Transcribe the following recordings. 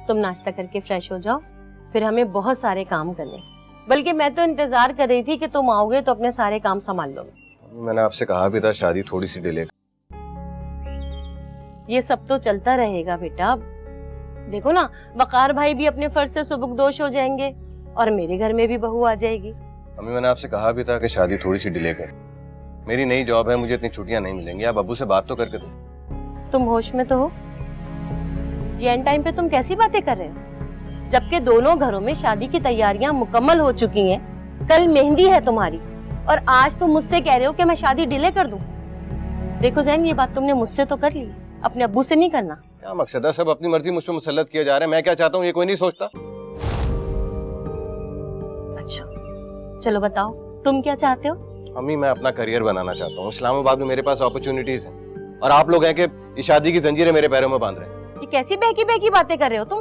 तुम नाश्ता करके फ्रेश हो जाओ, फिर हमें बहुत सारे काम करने। बल्कि मैं तो इंतजार कर रही थी कि तुम आओगे तो अपने सारे काम संभाल लोगे। मैंने आपसे कहा भी था शादी थोड़ी सी डिले। ये सब तो चलता रहेगा बेटा। देखो ना, वकार भाई भी अपने फर्ज से सुबुकदोश हो जाएंगे और मेरे घर में भी बहू आ जाएगी। अम्मी मैंने आपसे कहा भी था कि शादी थोड़ी सी डिले कर। मेरी नई जॉब है, मुझे इतनी छुट्टियां नहीं मिलेंगी। आप अब्बू से बात तो करके दो। तुम होश में तो हो? ये एंड टाइम पे तुम कैसी बातें कर रहे हो, जबकि दोनों घरों में शादी की तैयारियां मुकम्मल हो चुकी हैं। कल मेहंदी है तुम्हारी और आज तुम मुझसे कह रहे हो कि मैं शादी डिले कर दूं। देखो जैन, ये बात तुमने मुझसे तो कर ली, अपने अब्बू से नहीं करना। क्या मकसद है? सब अपनी मर्जी मुझ पर मुसल्लत किया जा रहा है। मैं क्या चाहता हूँ ये कोई नहीं सोचता। अच्छा चलो बताओ, तुम क्या चाहते हो? अम्मी मैं अपना करियर बनाना चाहता हूँ। इस्लामाबाद में मेरे पास अपॉर्चुनिटीज हैं और आप लोग हैं कि इस शादी की जंजीरें मेरे पैरों में बांध रहे हैं। ये कैसी बहकी बहकी बातें कर रहे हो तुम?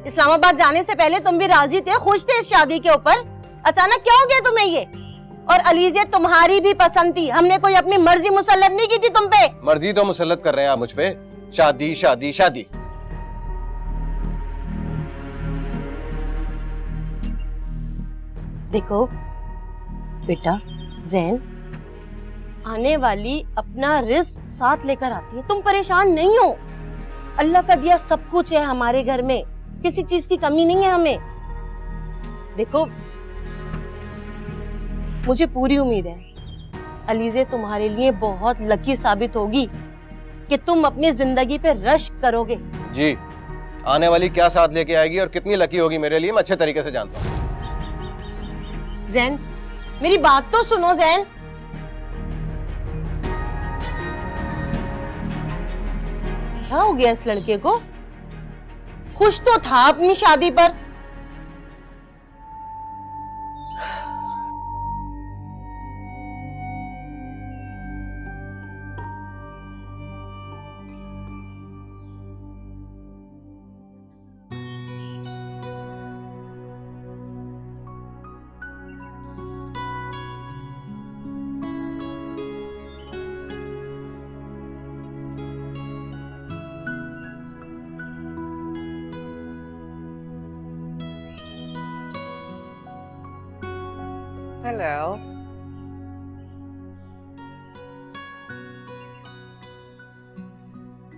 इस्लामाबाद जाने से पहले तुम भी राजी थे, खुश थे इस शादी के ऊपर। अचानक क्या हो गया तुम्हें ये? और अलीज़े तुम्हारी भी पसंद थी, हमने कोई अपनी मर्जी मुसल्लत नहीं की थी तुम पे। मर्जी तो मुसल्लत कर रहे हैं आप मुझ पे। शादी शादी शादी। देखो बेटा जैन, आने वाली अपना रिस्क साथ लेकर आती है, तुम परेशान नहीं हो। अल्लाह का दिया सब कुछ है हमारे घर में, किसी चीज की कमी नहीं है हमें। देखो मुझे पूरी उम्मीद है अलीज़े तुम्हारे लिए बहुत लकी साबित होगी कि तुम अपनी जिंदगी पे रश्क करोगे। जी, आने वाली क्या साथ लेके आएगी और कितनी लकी होगी मेरे लिए, मैं अच्छे तरीके से जानता हूँ। जैन मेरी बात तो सुनो जैन। क्या हो गया इस लड़के को? खुश तो था अपनी शादी पर। हेलो।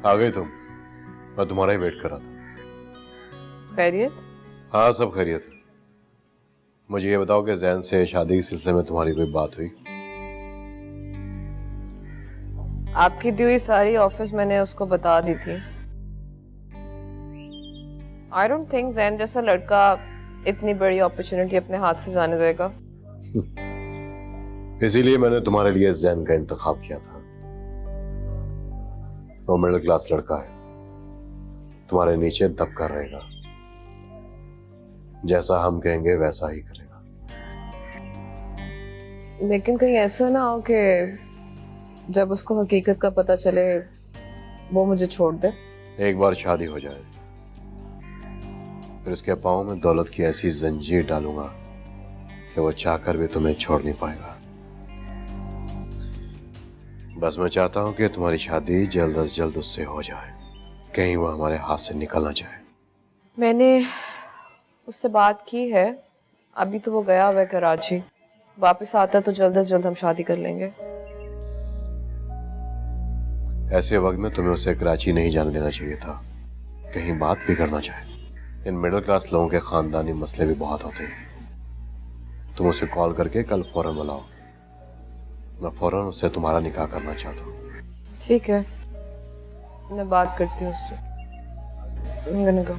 आ गए तुम? मैं तुम्हारा ही वेट कर रहा था। खैरियत? हाँ सब खैरियत है। मुझे ये बताओ कि जैन से शादी के सिलसिले में तुम्हारी कोई बात हुई? आपकी दी हुई सारी ऑफिस मैंने उसको बता दी थी। आई डोंट थिंक जैन जैसा लड़का इतनी बड़ी अपॉर्चुनिटी अपने हाथ से जाने देगा। इसीलिए मैंने तुम्हारे लिए जैन का इंतखाब किया था। वो मिडिल क्लास लड़का है, तुम्हारे नीचे दबकर रहेगा, जैसा हम कहेंगे वैसा ही करेगा। लेकिन कहीं ऐसा ना हो कि जब उसको हकीकत का पता चले वो मुझे छोड़ दे। एक बार शादी हो जाए फिर उसके पाँव में दौलत की ऐसी जंजीर डालूंगा कि वो चाहकर भी तुम्हें छोड़ नहीं पाएगा। बस मैं चाहता हूं कि तुम्हारी शादी जल्द अज जल्द उससे हो जाए, कहीं वो हमारे हाथ से निकल ना जाए। मैंने उससे बात की है, अभी तो वो गया हुआ है कराची। वापस आता तो जल्द अज जल्द हम शादी कर लेंगे। ऐसे वक्त में तुम्हें उसे कराची नहीं जाने देना चाहिए था, कहीं बात भी करना चाहे। इन मिडिल क्लास लोगों के खानदानी मसले भी बहुत होते हैं। तुम उसे कॉल करके कल फौरन बुलाओ, मैं फौरन उससे तुम्हारा निकाह करना चाहता हूँ। ठीक है, मैं बात करती हूँ उससे। I'm gonna go.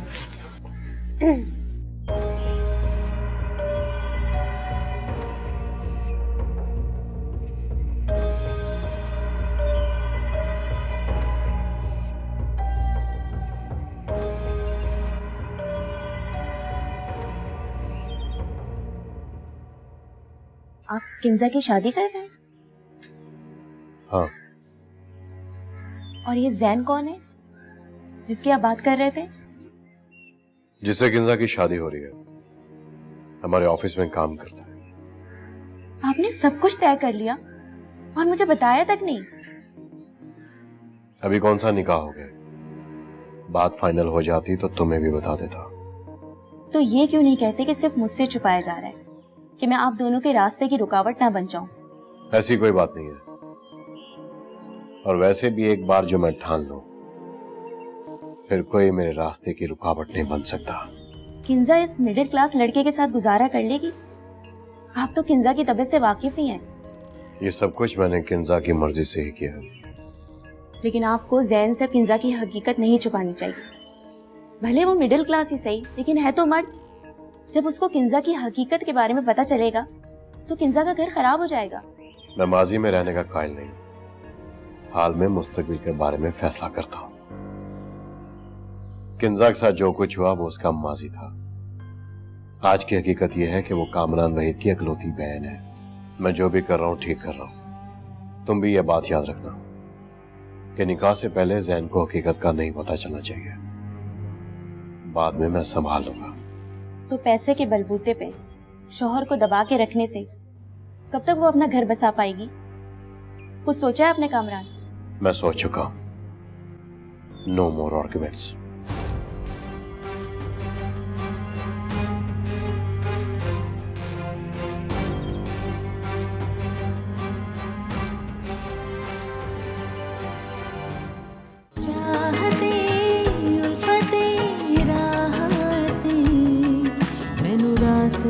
आप किंजा की शादी कर रहे हैं? हाँ। और ये जैन कौन है जिसकी आप बात कर रहे थे? जिससे किंजा की शादी हो रही है, हमारे ऑफिस में काम करता है। आपने सब कुछ तय कर लिया और मुझे बताया तक नहीं। अभी कौन सा निकाह हो गया, बात फाइनल हो जाती तो तुम्हें भी बता देता। तो ये क्यों नहीं कहते कि सिर्फ मुझसे छुपाया जा रहा है, कि मैं आप दोनों के रास्ते की रुकावट ना बन जाऊं? ऐसी कोई बात नहीं है। और वैसे भी एक बार जो मैं ठान लूं, फिर कोई मेरे रास्ते की रुकावट नहीं बन सकता। किंजा इस मिडिल क्लास लड़के के साथ गुजारा कर लेगी? आप तो किंजा की तबीयत से वाकिफ ही हैं। ये सब कुछ मैंने किंजा की मर्जी से ही किया है। लेकिन आपको जैन से किंजा की हकीकत नहीं छुपानी चाहिए। भले वो मिडिल क्लास ही सही, लेकिन है तो मर्द। जब उसको किंजा की हकीकत के बारे में पता चलेगा तो किंजा का घर खराब हो जाएगा। मैं माजी में रहने का कायल नहीं, हाल में मुस्तकबिल के बारे में फैसला करता हूं। किंजा के साथ जो कुछ हुआ वो उसका माजी था। आज की हकीकत यह है कि वो कामरान वहीद की इकलौती बहन है। मैं जो भी कर रहा हूं ठीक कर रहा हूं। तुम भी यह बात याद रखना कि निकाह से पहले जैन को हकीकत का नहीं पता चलना चाहिए। बाद में मैं संभाल लूंगा। तो पैसे के बलबूते पे शौहर को दबा के रखने से कब तक वो अपना घर बसा पाएगी? कुछ सोचा है आपने कामरान? मैं सोच चुका हूं। नो मोर आर्ग्यूमेंट्स। चाहते उल्फते राहते मैनू रास